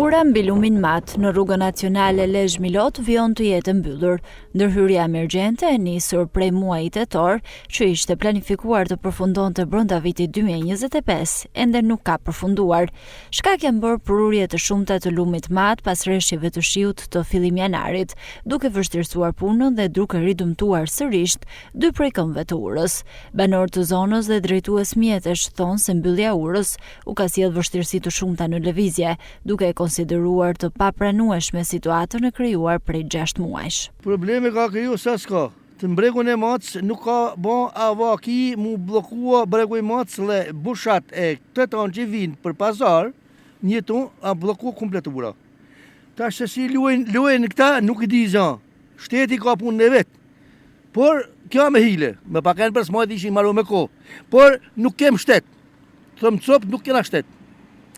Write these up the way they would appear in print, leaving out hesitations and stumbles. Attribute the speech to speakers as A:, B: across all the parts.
A: Ura mbi lumin mat në rrugën nacionale Lezhë-Milot vion të jetë mbyllur. Ndërhyrja emergjente e nisur prej muajit tetor, që ishte planifikuar të përfundonte brenda vitit 2025, ende nuk ka përfunduar. Shkak janë bërë prurje të shumta të lumit mat pas rreshjeve të shiut të fillim janarit, duke vështirësuar punën dhe duke ridëmtuar sërish dy prej këmbëve të urës. Banorët të zonës dhe drejtues mjetesh thonë se mbyllja urës u ka sjellë vështirësi të shumta në lëvizje, duke konsideruar të papranueshme situatën e krijuar prej 6 muajsh.
B: Problemi ka kriju se s'ka. Të mbregun e matës nuk ka bon avaki mu blokua bregu i matës dhe bushat e këtë tanë që vinë për pazar, një ton a blokua komplet ura. Ta se si luajnë këta nuk i di zan. Shteti ka punë në vetë. Por kjo me hile, me paken për smajt ishi maru me ko. Por nuk kem shtet. Thëmë copë nuk kena shtet.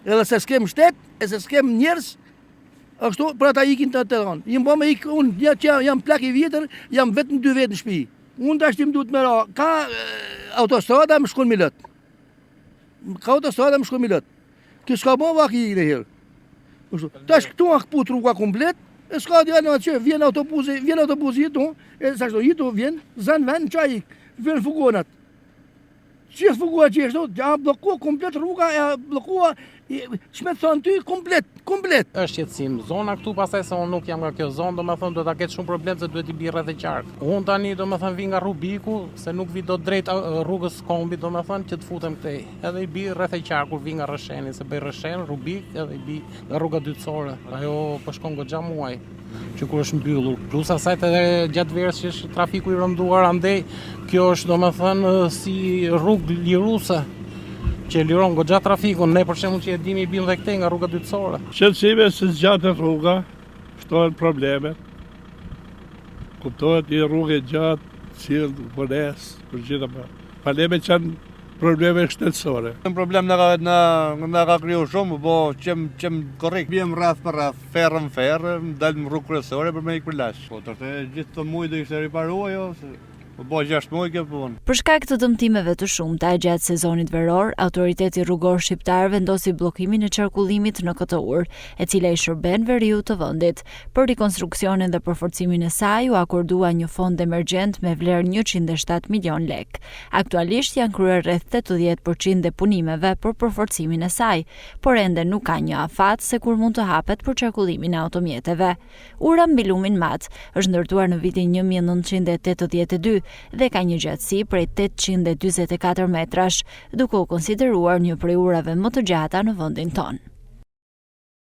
B: Edhe se s'kem shtet, e se s'kem njerës, ashtu për ata ikin të ranë. Jam bo me ik, unë jam plak i vjetër, jam vetëm 2 vetë në shtëpi. Unë të ashtim duhet me ra, ka autostrada më shkon milët. Ka autostrada më shkon milët. Kjo s'ka bo vaki i herë. Tash këtu a këput rruga komplet, e s'ka djallë në që, vjen autobusi jetu, e sa shto jetu vjen, zanë ven, qaj ik, vjen fugonat. Që fugua që është, ja blokua komplet rruga, ja blokua, shme thonë ty, komplet.
C: Është jetësim zona këtu, pasaj se unë nuk jam nga kjo zonë, do me thonë, do ta ketë shumë problem se duhet i bi rreth e qarkë. Unë tani, do me thonë, vi nga Rubiku, se nuk vi do drejt rrugës kombi, do me thonë, që të futem këtej. Edhe i bi rreth e qarkë, kur vi nga Rësheni, se bëj Rëshen, Rubik, edhe i bi nga rruga dytësore. Ajo përshkon goxha muaj që kur është mbyllur. Plus asaj edhe gjatë verës që është trafiku i rënduar, andej kjo është domethënë si rrugë liruse që liron goxha trafikun. Ne për shembull që e dimi bin dhe këtej nga rruga dytësore.
D: Shqetësime se zgjatet rruga, shtohen probleme. Kuptohet një rrugë e gjatë, sill vones, për gjitha probleme që janë probleme shtetësore.
E: Në problem nga ka kriju shumë, po qem korrekt. Bjem rrath për rrath, ferë, dalë në rrugë kryesore për me i përlash. Po tërte gjithë të muaj do ishte riparua jo, po 6 muaj kjo punë.
A: Për shkak të dëmtimeve të shumta gjatë sezonit veror, autoriteti rrugor shqiptar vendosi bllokimin e qarkullimit në këtë urë, e cila i shërben veriut të vendit. Për rikonstruksionin dhe përforcimin e saj u akordua një fond emergjent me vlerë 107 milion lek. Aktualisht janë kryer rreth 80% e punimeve për përforcimin e saj, por ende nuk ka një afat se kur mund të hapet për qarkullimin e automjeteve. Ura mbi lumin mat është ndërtuar në vitin 1982 dhe ka një gjatësi prej 844 metrash, duke u konsideruar një prej urave më të gjata në vendin tonë.